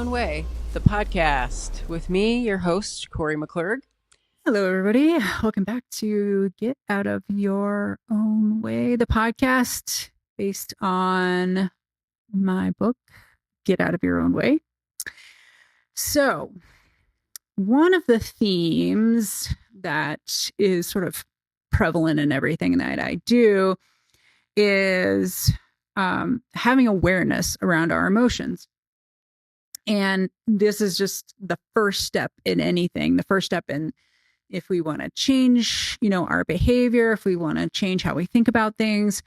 Own Way, the podcast with me, your host, Kori McClurg. Hello, everybody. Welcome back to Get Out of Your Own Way, the podcast based on my book, Get Out of Your Own Way. So, one of the themes that is sort of prevalent in everything that I do is having awareness around our emotions. And this is just the first step in anything, the first step in if we want to change, our behavior, if we want to change how we think about things,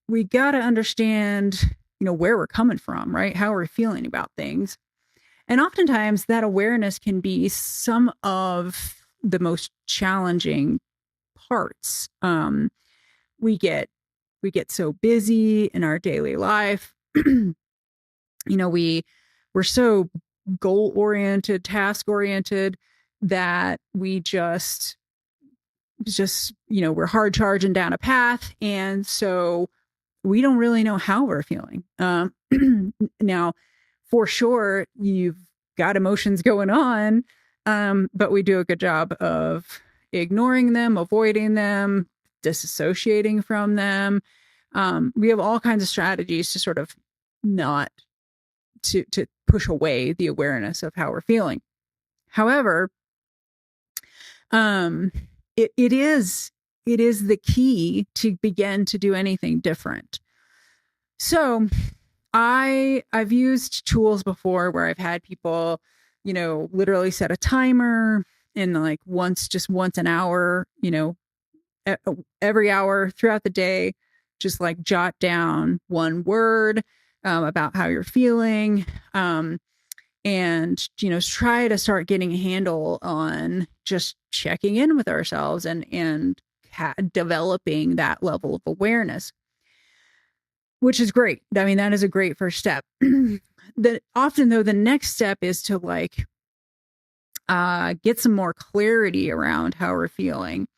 we got to understand, where we're coming from, right? How we're feeling about things. And oftentimes that awareness can be some of the most challenging parts. We get so busy in our daily life. We're so goal-oriented, task-oriented that we just, we're hard charging down a path. And so we don't really know how we're feeling. Now, for sure, you've got emotions going on, but we do a good job of ignoring them, avoiding them, disassociating from them. We have all kinds of strategies to sort of not to push away the awareness of how we're feeling. However, it is the key to begin to do anything different. So I've used tools before where I've had people, literally set a timer and once an hour, every hour throughout the day, just jot down one word about how you're feeling, and try to start getting a handle on just checking in with ourselves and developing that level of awareness, which is great. I mean, that is a great first step. Often though, the next step is to get some more clarity around how we're feeling.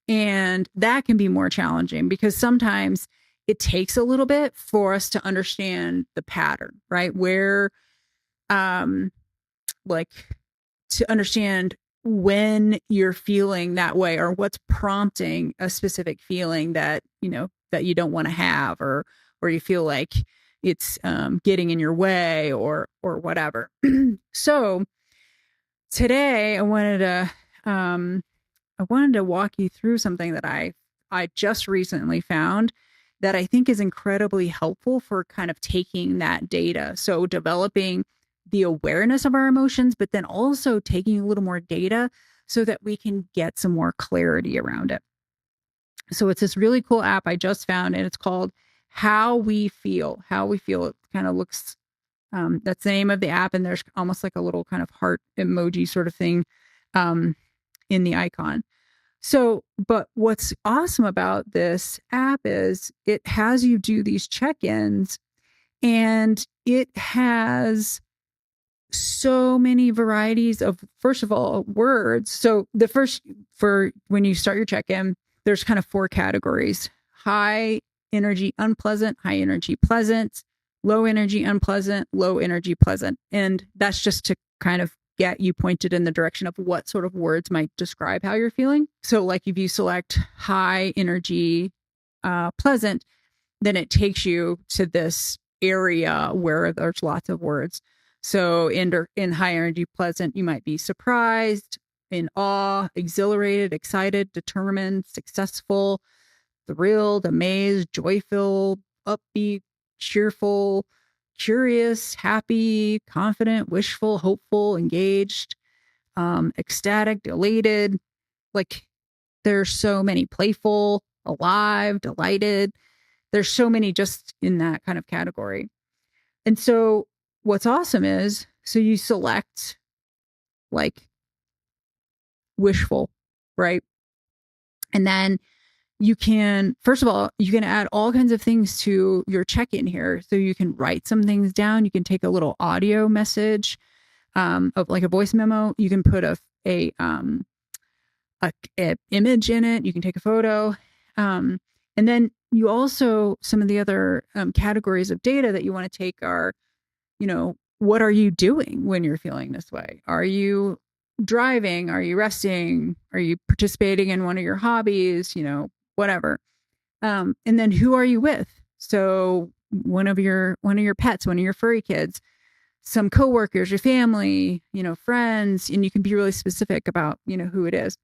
And that can be more challenging because sometimes it takes a little bit for us to understand the pattern, right? Where, to understand when you're feeling that way or what's prompting a specific feeling that, that you don't want to have, or you feel like it's getting in your way or whatever. So today I wanted to walk you through something that I just recently found that I think is incredibly helpful for kind of taking that data. So developing the awareness of our emotions, but then also taking a little more data so that we can get some more clarity around it. So it's this really cool app I just found, and it's called How We Feel. How We Feel. It kind of looks, that's the name of the app, and there's almost like a little kind of heart emoji sort of thing in the icon. So, but what's awesome about this app is it has you do these check-ins, and it has so many varieties of, first of all, words. So the first, for when you start your check-in, there's kind of 4 categories: high energy, unpleasant; high energy, pleasant; low energy, unpleasant; low energy, pleasant. And that's just to kind of get you pointed in the direction of what sort of words might describe how you're feeling. So if you select high energy, pleasant, then it takes you to this area where there's lots of words. So in high energy, pleasant, you might be surprised, in awe, exhilarated, excited, determined, successful, thrilled, amazed, joyful, upbeat, cheerful, curious, happy, confident, wishful, hopeful, engaged, ecstatic, elated. There's so many. Playful, alive, delighted. There's so many just in that kind of category. And so what's awesome is, so you select wishful, right? And then you can, first of all, you can add all kinds of things to your check-in here. So you can write some things down. You can take a little audio message, of a voice memo. You can put a image in it. You can take a photo. And then you also, some of the other categories of data that you want to take are, what are you doing when you're feeling this way? Are you driving? Are you resting? Are you participating in one of your hobbies? Whatever. And then who are you with? So one of your pets, one of your furry kids, some coworkers, your family, friends, and you can be really specific about, who it is.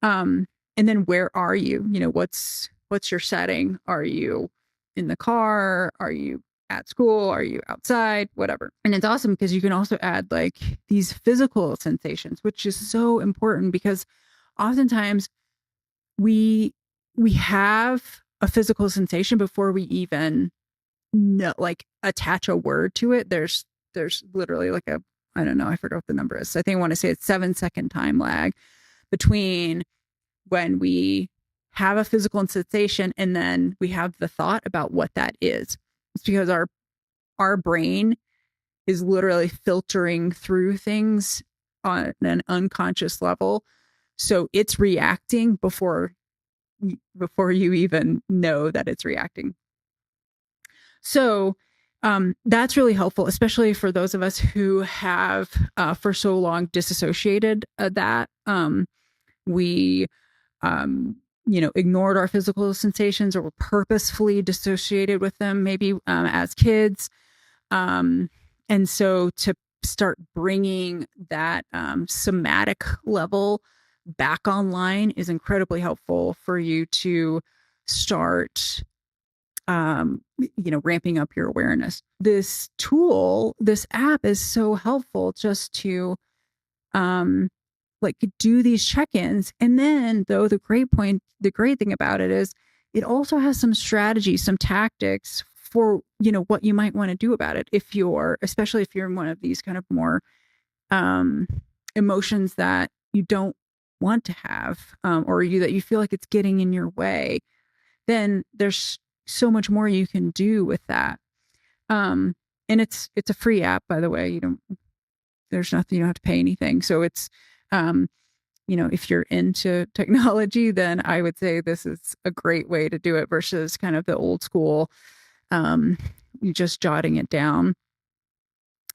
And then where are you? What's your setting? Are you in the car? Are you at school? Are you outside? Whatever. And it's awesome because you can also add like these physical sensations, which is so important because oftentimes we have a physical sensation before we even like attach a word to it. There's literally like I don't know, I forgot what the number is. I think I want to say it's 7-second time lag between when we have a physical sensation and then we have the thought about what that is. It's because our brain is literally filtering through things on an unconscious level. So it's reacting before you even know that it's reacting. So that's really helpful, especially for those of us who have for so long disassociated that. We ignored our physical sensations or were purposefully dissociated with them, maybe as kids. And so to start bringing that somatic level back online is incredibly helpful for you to start ramping up your awareness. This tool, this app is so helpful just to do these check-ins. And then though the great thing about it is it also has some strategies, some tactics for, what you might want to do about it. Especially if you're in one of these kind of more emotions that you don't want to have, or that you feel like it's getting in your way, then there's so much more you can do with that. And it's a free app, by the way. There's nothing, you don't have to pay anything. So it's, if you're into technology, then I would say this is a great way to do it versus kind of the old school, you just jotting it down.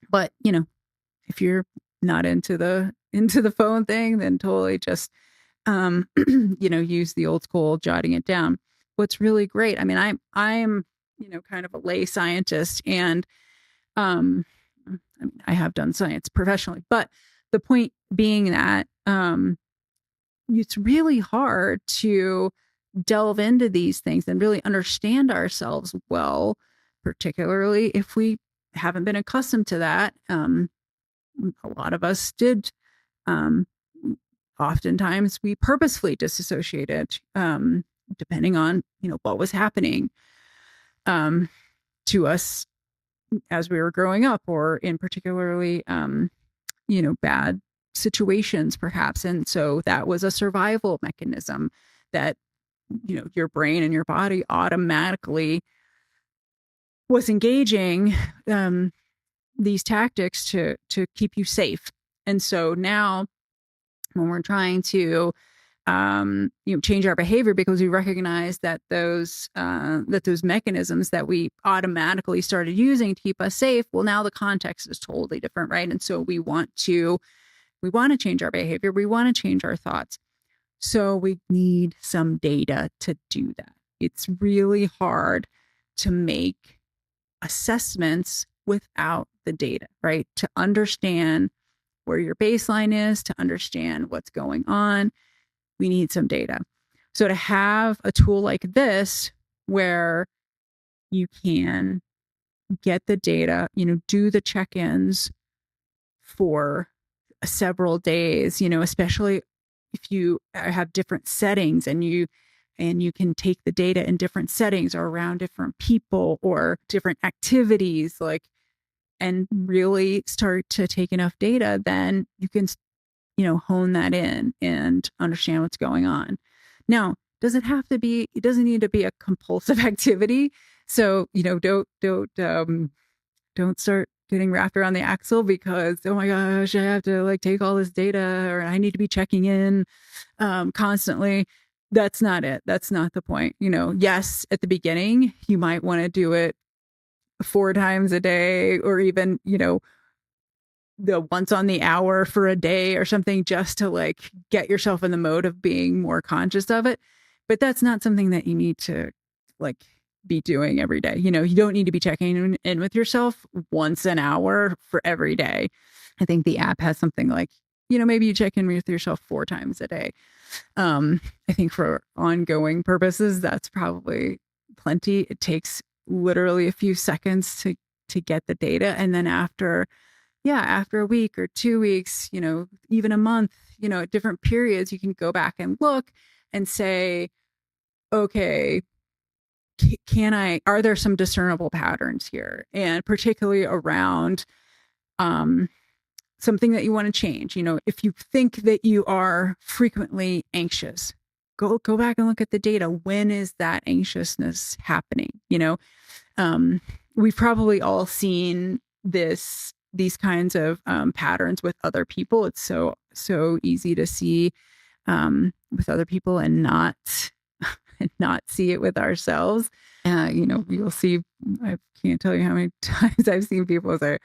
But, if you're not into the phone thing, then totally just, use the old school jotting it down. What's really great, I mean, I'm kind of a lay scientist, and I mean, I have done science professionally, but the point being that it's really hard to delve into these things and really understand ourselves well, particularly if we haven't been accustomed to that. A lot of us did. Oftentimes we purposefully disassociated, depending on, what was happening to us as we were growing up, or in particularly, bad situations perhaps. And so that was a survival mechanism that, your brain and your body automatically was engaging these tactics to keep you safe. And so now when we're trying to change our behavior because we recognize that those mechanisms that we automatically started using to keep us safe, well, now the context is totally different, right? And so we want to change our behavior. We want to change our thoughts. So we need some data to do that. It's really hard to make assessments without the data, right? To understand where your baseline is, to understand what's going on, we need some data. So to have a tool like this where you can get the data, do the check-ins for several days, especially if you have different settings and you can take the data in different settings or around different people or different activities, and really start to take enough data, then you can, hone that in and understand what's going on. Now, it doesn't need to be a compulsive activity. So, don't start getting wrapped around the axle because, oh my gosh, I have to take all this data, or I need to be checking in constantly. That's not it. That's not the point. Yes, at the beginning, you might want to do it 4 times a day, or even, the once on the hour for a day or something, just to like get yourself in the mode of being more conscious of it. But that's not something that you need to like be doing every day. You don't need to be checking in with yourself once an hour for every day. I think the app has something like, maybe you check in with yourself 4 times a day. I think for ongoing purposes, that's probably plenty. It takes literally a few seconds to get the data. And then after a week or 2 weeks, even a month, at different periods, you can go back and look and say, okay, are there some discernible patterns here? And particularly around something that you want to change. If you think that you are frequently anxious, go back and look at the data. When is that anxiousness happening? We've probably all seen these kinds of patterns with other people. It's so easy to see with other people and not see it with ourselves. You'll see, I can't tell you how many times I've seen people say,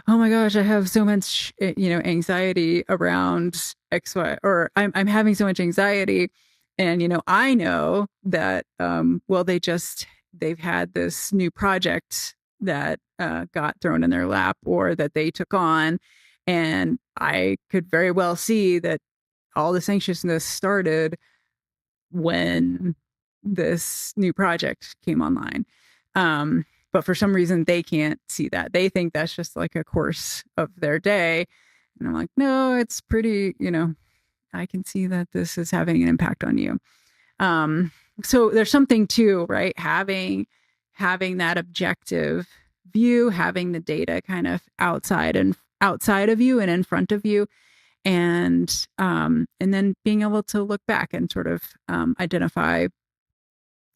oh my gosh, I have so much, anxiety around X, Y, or I'm having so much anxiety. And, I know that, they've had this new project that got thrown in their lap or that they took on. And I could very well see that all this anxiousness started when this new project came online. But for some reason, they can't see that. They think that's just like a course of their day. And I'm like, no, it's pretty, I can see that this is having an impact on you. So there's something to, right? Having that objective view, having the data kind of outside of you and in front of you. And then being able to look back and sort of identify,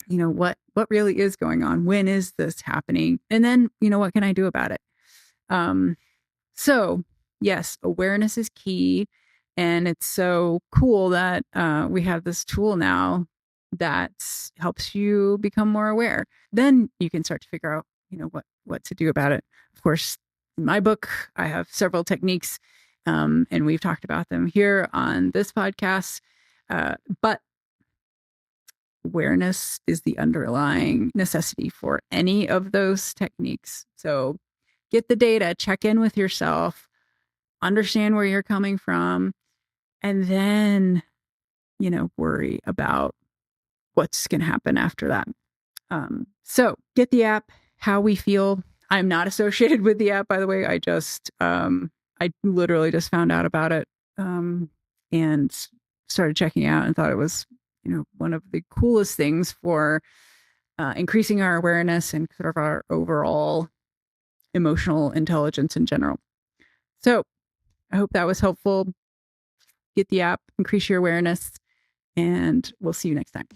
what really is going on. When is this happening? And then, what can I do about it? So yes, awareness is key. And it's so cool that we have this tool now that helps you become more aware. Then you can start to figure out, what to do about it. Of course, in my book, I have several techniques, and we've talked about them here on this podcast. But awareness is the underlying necessity for any of those techniques. So get the data, check in with yourself, understand where you're coming from, and then, worry about what's going to happen after that. So get the app, How We Feel. I'm not associated with the app, by the way. I literally just found out about it and started checking out and thought it was, one of the coolest things for increasing our awareness and sort of our overall emotional intelligence in general. So I hope that was helpful. Get the app, increase your awareness, and we'll see you next time.